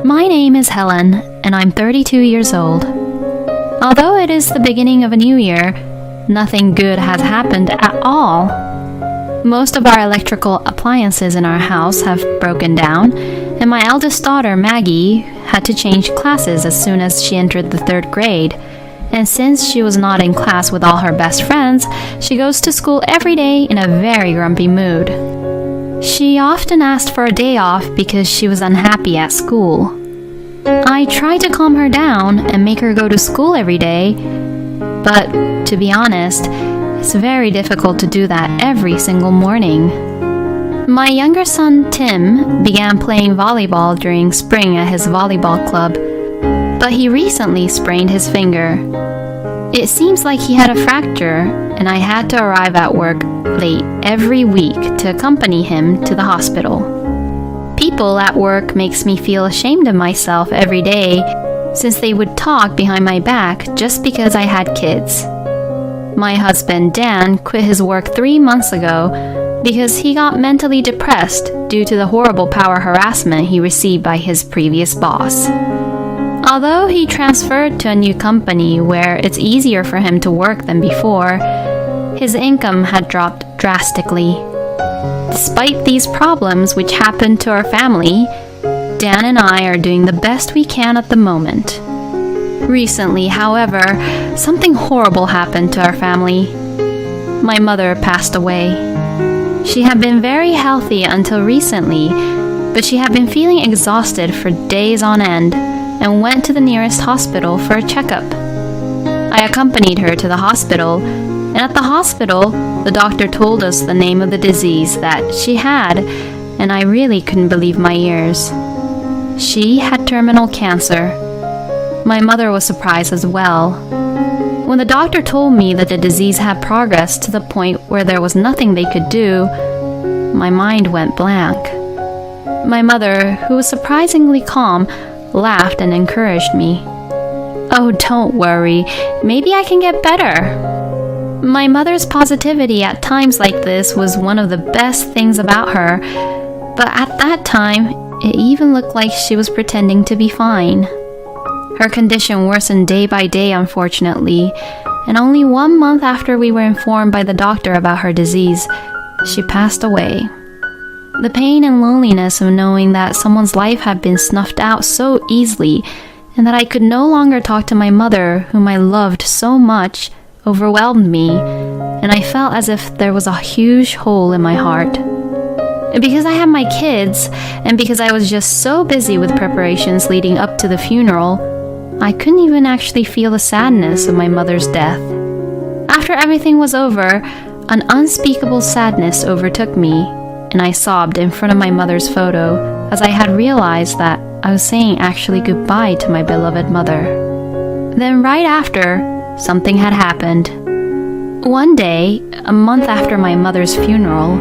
My name is Helen, and I'm 32 years old. Although it is the beginning of a new year, nothing good has happened at all. Most of our electrical appliances in our house have broken down, and my eldest daughter, Maggie, had to change classes as soon as she entered the 3rd grade. And since she was not in class with all her best friends, she goes to school every day in a very grumpy mood. She often asked for a day off because she was unhappy at school. I try to calm her down and make her go to school every day, but to be honest, it's very difficult to do that every single morning. My younger son, Tim, began playing volleyball during spring at his volleyball club, but he recently sprained his finger. It seems like he had a fracture, and I had to arrive at work late every week to accompany him to the hospital. People at work makes me feel ashamed of myself every day, since they would talk behind my back just because I had kids. My husband, Dan, quit his work 3 months ago because he got mentally depressed due to the horrible power harassment he received by his previous boss. Although he transferred to a new company where it's easier for him to work than before, his income had dropped drastically. Despite these problems which happened to our family, Dan and I are doing the best we can at the moment. Recently, however, something horrible happened to our family. My mother passed away. She had been very healthy until recently, but she had been feeling exhausted for days on end and went to the nearest hospital for a checkup. I accompanied her to the hospital, and at the hospital, the doctor told us the name of the disease that she had, and I really couldn't believe my ears. She had terminal cancer. My mother was surprised as well. When the doctor told me that the disease had progressed to the point where there was nothing they could do, my mind went blank. My mother, who was surprisingly calm, laughed and encouraged me. "Oh, don't worry. Maybe I can get better." My mother's positivity at times like this was one of the best things about her, but at that time, it even looked like she was pretending to be fine. Her condition worsened day by day, unfortunately, and only 1 month after we were informed by the doctor about her disease, she passed away. The pain and loneliness of knowing that someone's life had been snuffed out so easily, and that I could no longer talk to my mother, whom I loved so much, overwhelmed me, and I felt as if there was a huge hole in my heart. Because I had my kids, and because I was just so busy with preparations leading up to the funeral, I couldn't even actually feel the sadness of my mother's death. After everything was over, an unspeakable sadness overtook me, and I sobbed in front of my mother's photo as I had realized that I was saying actually goodbye to my beloved mother. Then right after, something had happened. One day, a month after my mother's funeral,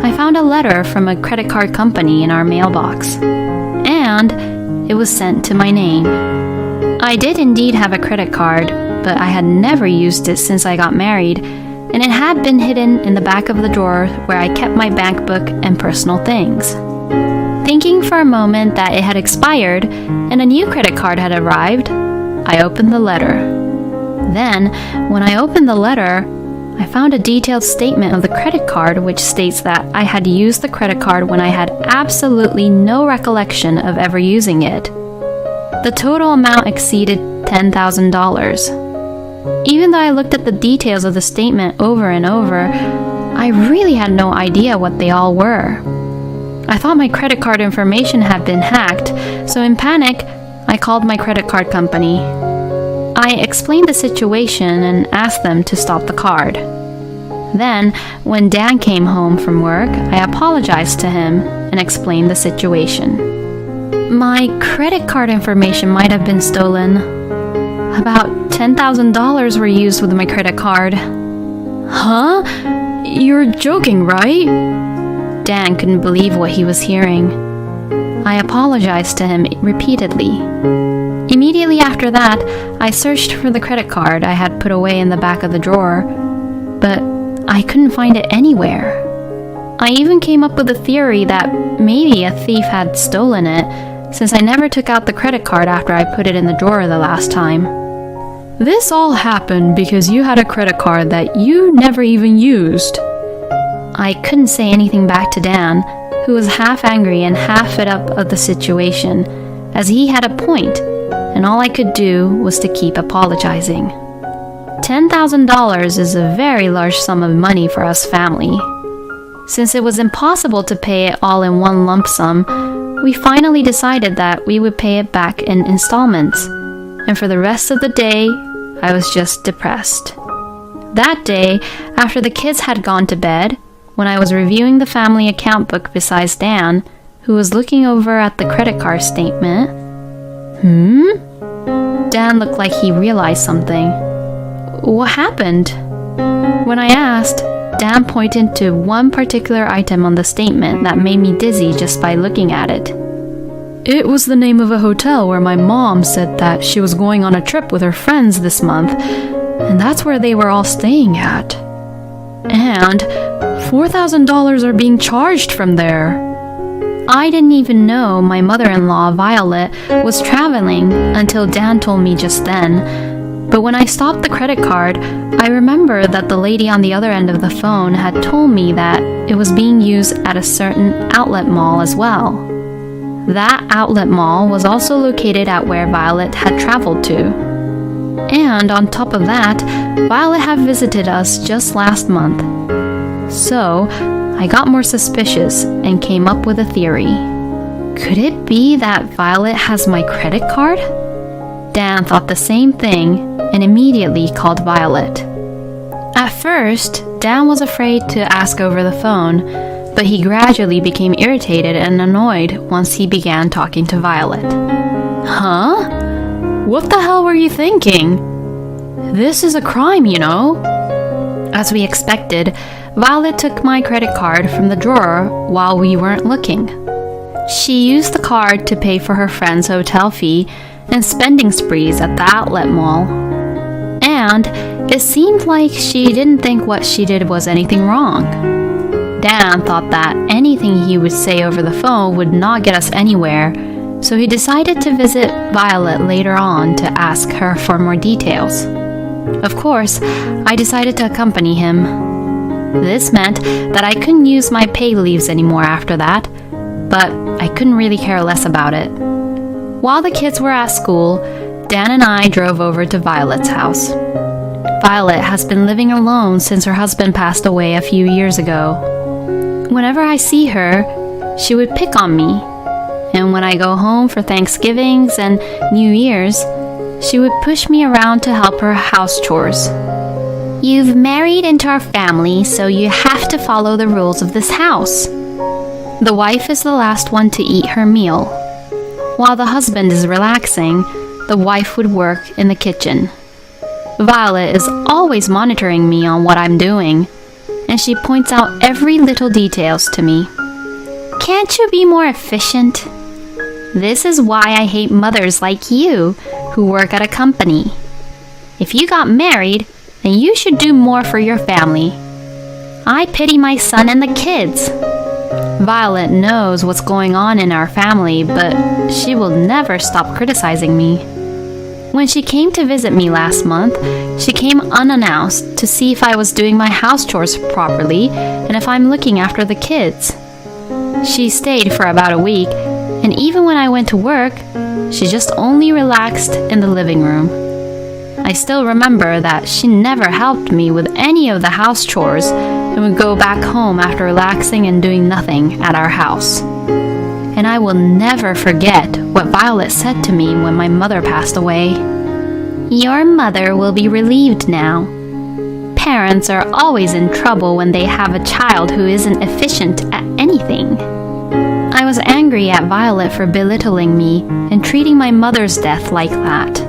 I found a letter from a credit card company in our mailbox, and it was sent to my name. I did indeed have a credit card, but I had never used it since I got married, and it had been hidden in the back of the drawer where I kept my bank book and personal things. Thinking for a moment that it had expired and a new credit card had arrived, I opened the letter. Then, when I opened the letter, I found a detailed statement of the credit card which states that I had used the credit card when I had absolutely no recollection of ever using it. The total amount exceeded $10,000. Even though I looked at the details of the statement over and over, I really had no idea what they all were. I thought my credit card information had been hacked, so in panic, I called my credit card company. I explained the situation and asked them to stop the card. Then, when Dan came home from work, I apologized to him and explained the situation. My credit card information might have been stolen. About $10,000 were used with my credit card. Huh? You're joking, right? Dan couldn't believe what he was hearing. I apologized to him repeatedly. Immediately after that, I searched for the credit card I had put away in the back of the drawer, but I couldn't find it anywhere. I even came up with a theory that maybe a thief had stolen it, since I never took out the credit card after I put it in the drawer the last time. This all happened because you had a credit card that you never even used. I couldn't say anything back to Dan, who was half angry and half fed up of the situation, as he had a point, and all I could do was to keep apologizing. $10,000 is a very large sum of money for us family. Since it was impossible to pay it all in one lump sum, we finally decided that we would pay it back in installments, and for the rest of the day, I was just depressed. That day, after the kids had gone to bed, when I was reviewing the family account book besides Dan, who was looking over at the credit card statement, Dan looked like he realized something. What happened? When I asked, Dan pointed to one particular item on the statement that made me dizzy just by looking at it. It was the name of a hotel where my mom said that she was going on a trip with her friends this month, and that's where they were all staying at. And $4,000 are being charged from there. I didn't even know my mother-in-law, Violet, was traveling until Dan told me just then. But when I stopped the credit card, I remember that the lady on the other end of the phone had told me that it was being used at a certain outlet mall as well. That outlet mall was also located at where Violet had traveled to. And on top of that, Violet had visited us just last month. So, I got more suspicious and came up with a theory. Could it be that Violet has my credit card? Dan thought the same thing and immediately called Violet. At first, Dan was afraid to ask over the phone, but he gradually became irritated and annoyed once he began talking to Violet. Huh? What the hell were you thinking? This is a crime, you know. As we expected, Violet took my credit card from the drawer while we weren't looking. She used the card to pay for her friend's hotel fee and spending sprees at the outlet mall. And it seemed like she didn't think what she did was anything wrong. Dan thought that anything he would say over the phone would not get us anywhere, so he decided to visit Violet later on to ask her for more details. Of course, I decided to accompany him. This meant that I couldn't use my paid leaves anymore after that, but I couldn't really care less about it. While the kids were at school, Dan and I drove over to Violet's house. Violet has been living alone since her husband passed away a few years ago. Whenever I see her, she would pick on me, and when I go home for Thanksgivings and New Year's, she would push me around to help her house chores. You've married into our family, so you have to follow the rules of this house. The wife is the last one to eat her meal. While the husband is relaxing, the wife would work in the kitchen. Violet is always monitoring me on what I'm doing, and she points out every little details to me. Can't you be more efficient? This is why I hate mothers like you who work at a company. If you got married, then you should do more for your family. I pity my son and the kids. Violet knows what's going on in our family, but she will never stop criticizing me. When she came to visit me last month, she came unannounced to see if I was doing my house chores properly and if I'm looking after the kids. She stayed for about a week, and even when I went to work, she just only relaxed in the living room. I still remember that she never helped me with any of the house chores and would go back home after relaxing and doing nothing at our house. And I will never forget what Violet said to me when my mother passed away. Your mother will be relieved now. Parents are always in trouble when they have a child who isn't efficient at anything. I was angry at Violet for belittling me and treating my mother's death like that.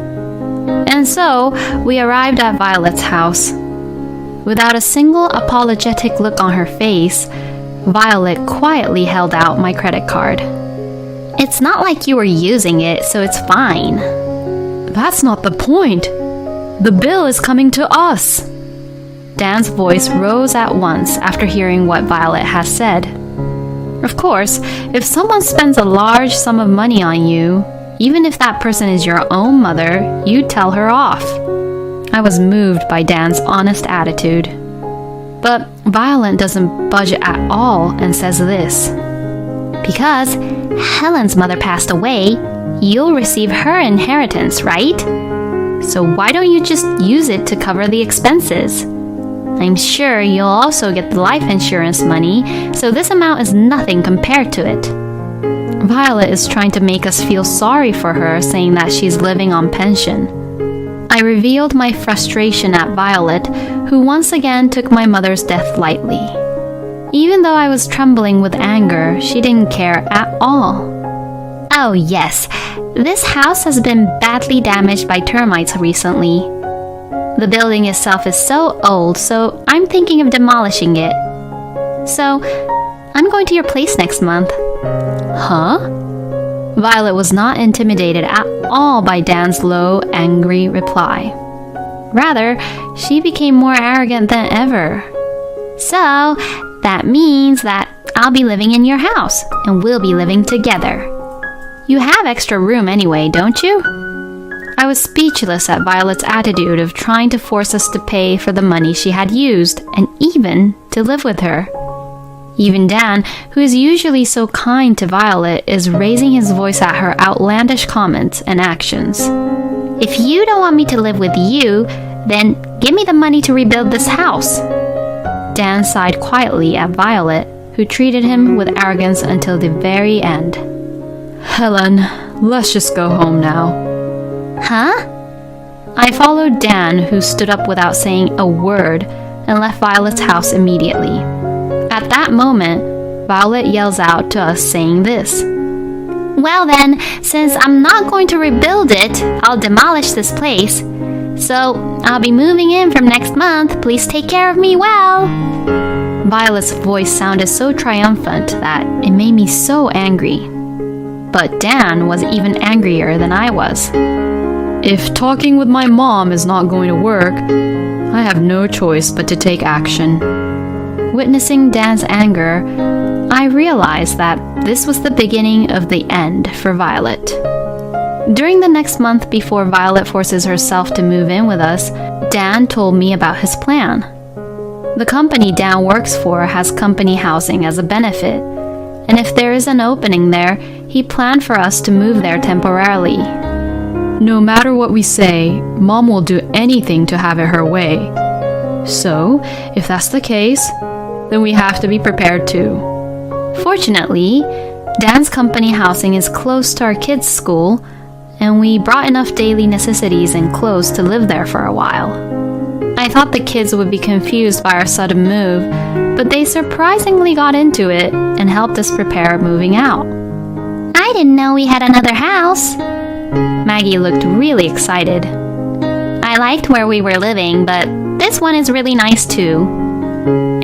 And so, we arrived at Violet's house. Without a single apologetic look on her face, Violet quietly held out my credit card. It's not like you were using it, so it's fine. That's not the point. The bill is coming to us. Dan's voice rose at once after hearing what Violet has said. Of course, if someone spends a large sum of money on you, even if that person is your own mother, you tell her off. I was moved by Dan's honest attitude. But Violet doesn't budge at all and says this. Because Helen's mother passed away, you'll receive her inheritance, right? So why don't you just use it to cover the expenses? I'm sure you'll also get the life insurance money, so this amount is nothing compared to it. Violet is trying to make us feel sorry for her, saying that she's living on pension. I revealed my frustration at Violet, who once again took my mother's death lightly. Even though I was trembling with anger, she didn't care at all. Oh yes, this house has been badly damaged by termites recently. The building itself is so old, so I'm thinking of demolishing it. So, I'm going to your place next month. Huh? Violet was not intimidated at all by Dan's low, angry reply. Rather, she became more arrogant than ever. So, that means that I'll be living in your house, and we'll be living together. You have extra room anyway, don't you? I was speechless at Violet's attitude of trying to force us to pay for the money she had used, and even to live with her. Even Dan, who is usually so kind to Violet, is raising his voice at her outlandish comments and actions. If you don't want me to live with you, then give me the money to rebuild this house. Dan sighed quietly at Violet, who treated him with arrogance until the very end. Helen, let's just go home now. Huh? I followed Dan, who stood up without saying a word, and left Violet's house immediately. At that moment, Violet yells out to us saying this. Well then, since I'm not going to rebuild it, I'll demolish this place. So, I'll be moving in from next month. Please take care of me well. Violet's voice sounded so triumphant that it made me so angry. But Dan was even angrier than I was. If talking with my mom is not going to work, I have no choice but to take action. Witnessing Dan's anger, I realized that this was the beginning of the end for Violet. During the next month before Violet forces herself to move in with us, Dan told me about his plan. The company Dan works for has company housing as a benefit, and if there is an opening there, he planned for us to move there temporarily. No matter what we say, Mom will do anything to have it her way. So, if that's the case, then we have to be prepared too. Fortunately, Dan's company housing is close to our kids' school, and we brought enough daily necessities and clothes to live there for a while. I thought the kids would be confused by our sudden move, but they surprisingly got into it and helped us prepare moving out. I didn't know we had another house. Maggie looked really excited. I liked where we were living, but this one is really nice too.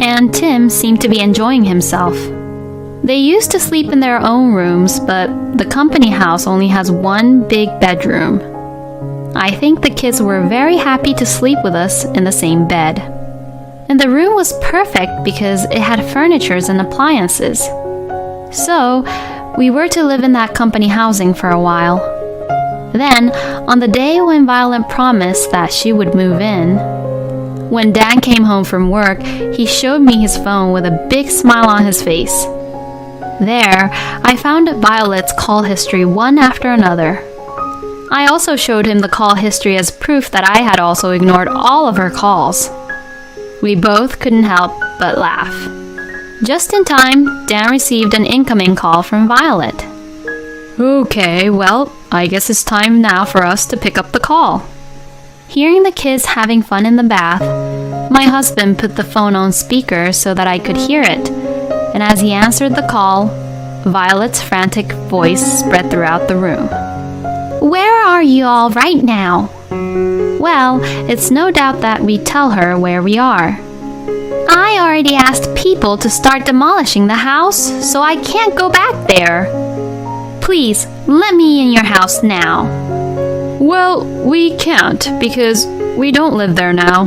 And Tim seemed to be enjoying himself. They used to sleep in their own rooms, but the company house only has one big bedroom. I think the kids were very happy to sleep with us in the same bed. And the room was perfect because it had furnitures and appliances. So, we were to live in that company housing for a while. Then, on the day when Violet promised that she would move in, when Dan came home from work, he showed me his phone with a big smile on his face. There, I found Violet's call history one after another. I also showed him the call history as proof that I had also ignored all of her calls. We both couldn't help but laugh. Just in time, Dan received an incoming call from Violet. Okay, well, I guess it's time now for us to pick up the call. Hearing the kids having fun in the bath, my husband put the phone on speaker so that I could hear it, and as he answered the call, Violet's frantic voice spread throughout the room. Where are you all right now? Well, it's no doubt that we tell her where we are. I already asked people to start demolishing the house, so I can't go back there. Please, let me in your house now. Well, we can't because we don't live there now.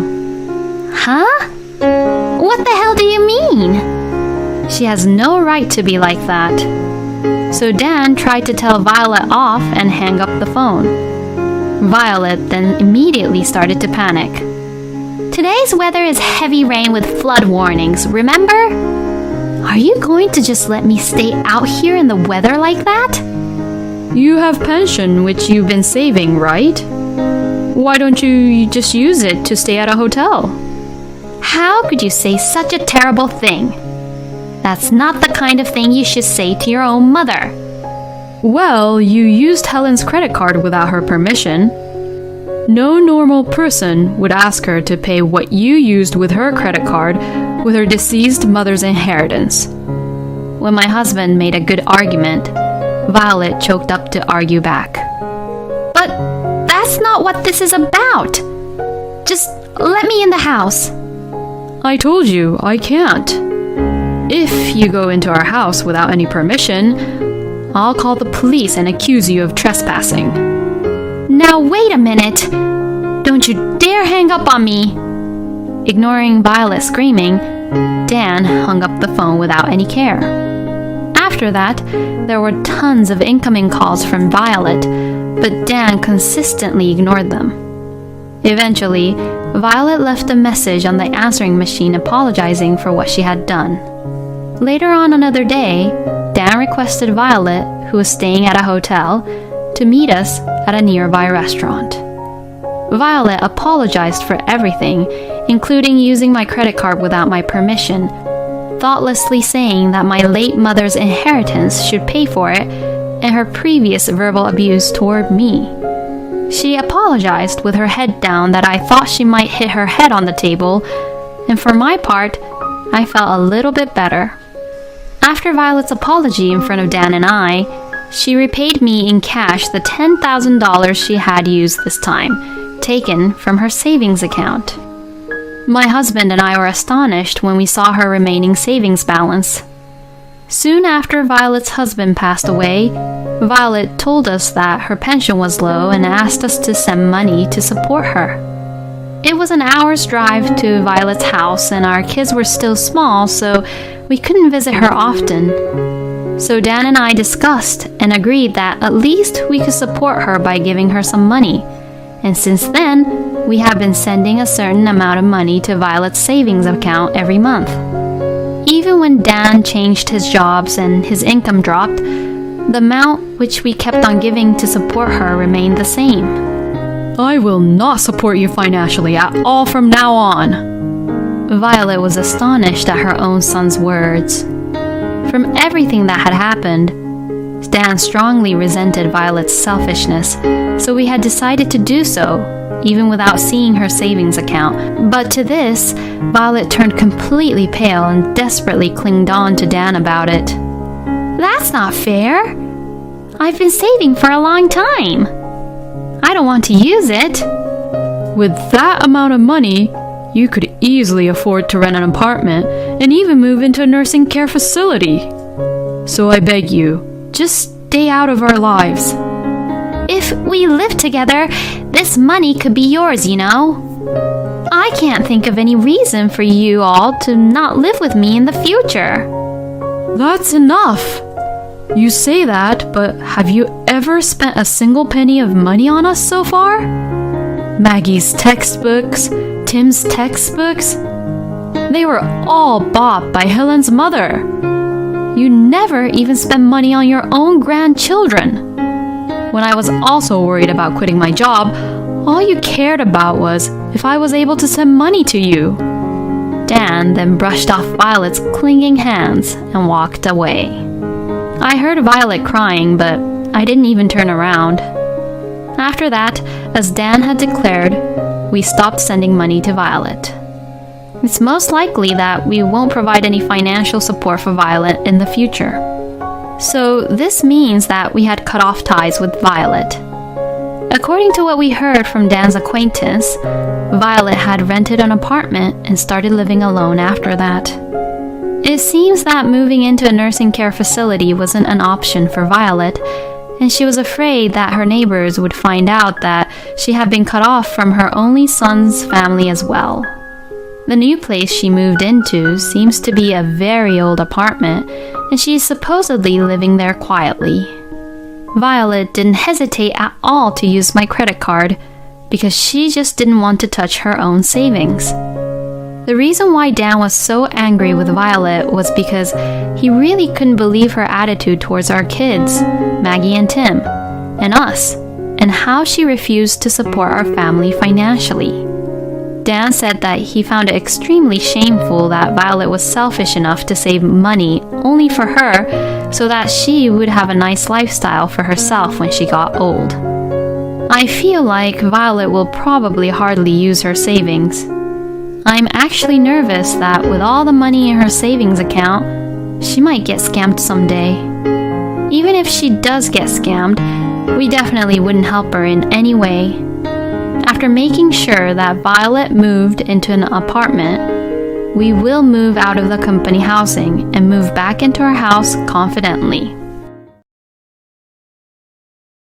Huh? What the hell do you mean? She has no right to be like that. So Dan tried to tell Violet off and hang up the phone. Violet then immediately started to panic. Today's weather is heavy rain with flood warnings, remember? Are you going to just let me stay out here in the weather like that? You have pension which you've been saving, right? Why don't you just use it to stay at a hotel? How could you say such a terrible thing? That's not the kind of thing you should say to your own mother. Well, you used Helen's credit card without her permission. No normal person would ask her to pay what you used with her credit card with her deceased mother's inheritance. When my husband made a good argument, Violet choked up to argue back. But that's not what this is about. Just let me in the house. I told you, I can't. If you go into our house without any permission, I'll call the police and accuse you of trespassing. Now wait a minute. Don't you dare hang up on me. Ignoring Violet screaming, Dan hung up the phone without any care. After that, there were tons of incoming calls from Violet, but Dan consistently ignored them. Eventually, Violet left a message on the answering machine apologizing for what she had done. Later on another day, Dan requested Violet, who was staying at a hotel, to meet us at a nearby restaurant. Violet apologized for everything, including using my credit card without my permission, thoughtlessly saying that my late mother's inheritance should pay for it, and her previous verbal abuse toward me. She apologized with her head down that I thought she might hit her head on the table, and for my part, I felt a little bit better. After Violet's apology in front of Dan and I, she repaid me in cash the $10,000 she had used this time, taken from her savings account. My husband and I were astonished when we saw her remaining savings balance. Soon after Violet's husband passed away, Violet told us that her pension was low and asked us to send money to support her. It was an hour's drive to Violet's house, and our kids were still small, so we couldn't visit her often. So Dan and I discussed and agreed that at least we could support her by giving her some money. And since then, we have been sending a certain amount of money to Violet's savings account every month. Even when Dan changed his jobs and his income dropped, the amount which we kept on giving to support her remained the same. I will not support you financially at all from now on. Violet was astonished at her own son's words. From everything that had happened, Dan strongly resented Violet's selfishness, so we had decided to do so, even without seeing her savings account. But to this, Violet turned completely pale and desperately clinged on to Dan about it. That's not fair. I've been saving for a long time. I don't want to use it. With that amount of money, you could easily afford to rent an apartment and even move into a nursing care facility. So I beg you, just stay out of our lives. If we live together, this money could be yours, you know. I can't think of any reason for you all to not live with me in the future. That's enough. You say that, but have you ever spent a single penny of money on us so far? Maggie's textbooks, Tim's textbooks, they were all bought by Helen's mother. You never even spent money on your own grandchildren. When I was also worried about quitting my job, all you cared about was if I was able to send money to you. Dan then brushed off Violet's clinging hands and walked away. I heard Violet crying, but I didn't even turn around. After that, as Dan had declared, we stopped sending money to Violet. It's most likely that we won't provide any financial support for Violet in the future. So this means that we had cut off ties with Violet. According to what we heard from Dan's acquaintance, Violet had rented an apartment and started living alone after that. It seems that moving into a nursing care facility wasn't an option for Violet, and she was afraid that her neighbors would find out that she had been cut off from her only son's family as well. The new place she moved into seems to be a very old apartment, and she is supposedly living there quietly. Violet didn't hesitate at all to use my credit card because she just didn't want to touch her own savings. The reason why Dan was so angry with Violet was because he really couldn't believe her attitude towards our kids, Maggie and Tim, and us, and how she refused to support our family financially. Dan said that he found it extremely shameful that Violet was selfish enough to save money only for her so that she would have a nice lifestyle for herself when she got old. I feel like Violet will probably hardly use her savings. I'm actually nervous that with all the money in her savings account, she might get scammed someday. Even if she does get scammed, we definitely wouldn't help her in any way. After making sure that Violet moved into an apartment, we will move out of the company housing and move back into our house confidently.